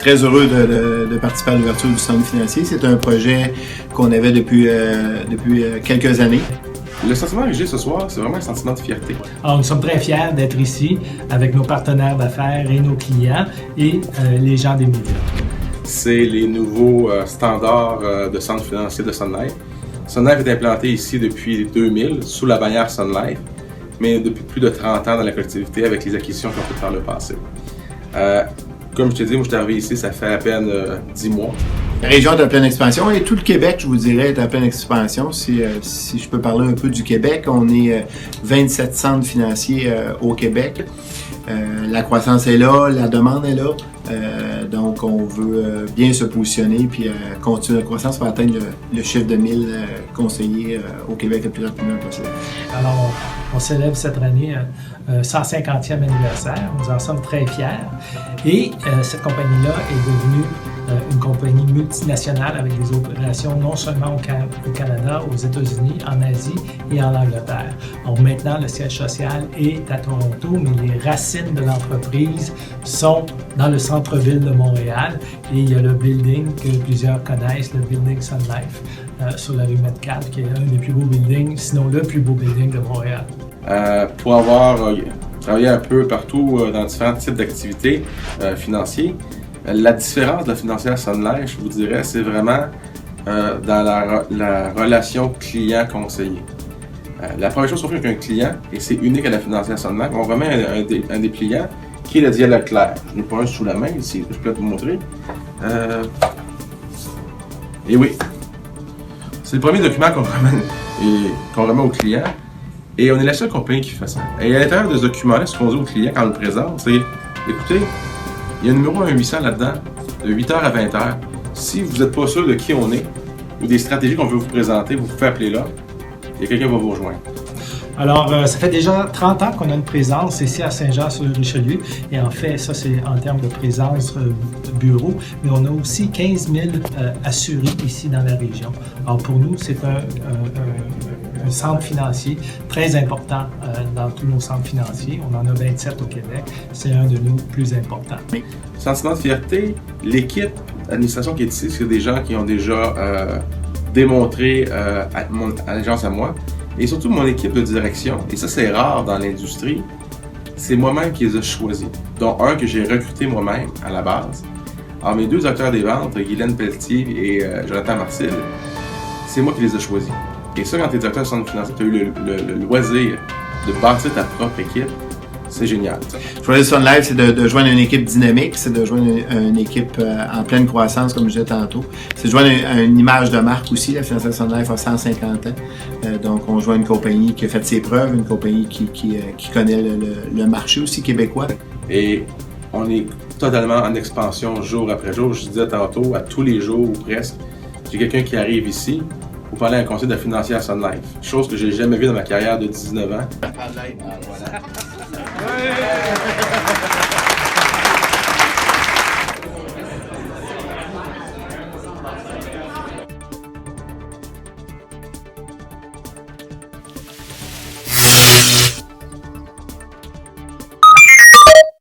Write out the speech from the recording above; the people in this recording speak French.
très heureux de participer à l'ouverture du centre financier. C'est un projet qu'on avait depuis quelques années. Le sentiment que j'ai ce soir, c'est vraiment un sentiment de fierté. Alors, nous sommes très fiers d'être ici avec nos partenaires d'affaires et nos clients et les gens des médias. C'est les nouveaux standards de centre financier de Sun Life. Sun Life est implanté ici depuis 2000 sous la bannière Sun Life, mais depuis plus de 30 ans dans la collectivité avec les acquisitions qu'on fait par le passé. Comme je t'ai dit, moi je suis arrivé ici, ça fait à peine 10 mois. La région est en pleine expansion et tout le Québec, je vous dirais, est en pleine expansion. Si je peux parler un peu du Québec, on est 27 centres financiers au Québec. La croissance est là, la demande est là. Donc, on veut bien se positionner puis continuer la croissance pour atteindre le chiffre de 1000 conseillers au Québec le plus rapidement possible. Alors, on célèbre cette année 150e anniversaire. Nous en sommes très fiers. Et cette compagnie-là est devenue une compagnie multinationale avec des opérations non seulement au Canada, aux États-Unis, en Asie et en Angleterre. Donc maintenant, le siège social est à Toronto, mais les racines de l'entreprise sont dans le centre-ville de Montréal. Et il y a le building que plusieurs connaissent, le building Sun Life, sur la rue Metcalfe, qui est un des plus beaux buildings, sinon le plus beau building de Montréal. Pour avoir travaillé un peu partout dans différents types d'activités financières, la différence de la financière Sun Life, je vous dirais, c'est vraiment dans la relation client-conseiller. La première chose qu'on fait avec un client, et c'est unique à la financière Sun Life, on remet un des clients qui est le dialogue clair. Je n'ai pas un sous la main ici, je peux vous montrer. Et oui, c'est le premier document qu'on remet au client. Et on est la seule compagnie qui fait ça. Et à l'intérieur de ce document-là, ce qu'on dit au client quand on le présente, c'est écoutez, il y a un numéro 1-800 là-dedans, de 8h à 20h. Si vous n'êtes pas sûr de qui on est ou des stratégies qu'on veut vous présenter, vous pouvez appeler là et quelqu'un va vous rejoindre. Alors, ça fait déjà 30 ans qu'on a une présence ici à Saint-Jean-sur-Richelieu. Et en fait, ça, c'est en termes de présence de bureau. Mais on a aussi 15 000 assurés ici dans la région. Alors, pour nous, c'est un centre financier très important dans tous nos centres financiers. On en a 27 au Québec. C'est un de nos plus importants. Sentiment de fierté, l'équipe d'administration qui est ici, c'est des gens qui ont déjà démontré à l'agence à moi. Et surtout mon équipe de direction, et ça c'est rare dans l'industrie, c'est moi-même qui les ai choisis, dont un que j'ai recruté moi-même à la base. Alors mes deux directeurs des ventes, Guylaine Pelletier et Jonathan Marcil, c'est moi qui les ai choisis. Et ça, quand tu es directeur de centre financier, tu as eu le loisir de bâtir ta propre équipe, c'est génial. Choisir Sun Life, c'est de joindre une équipe dynamique, c'est de joindre une équipe en pleine croissance, comme je disais tantôt. C'est de joindre une image de marque aussi. La financière Sun Life a 150 ans. Donc, on joint une compagnie qui a fait ses preuves, une compagnie qui connaît le marché aussi québécois. Et on est totalement en expansion jour après jour. Je disais tantôt, à tous les jours ou presque, j'ai quelqu'un qui arrive ici pour parler à un conseil de la financière Sun Life. Chose que j'ai jamais vue dans ma carrière de 19 ans. Voilà.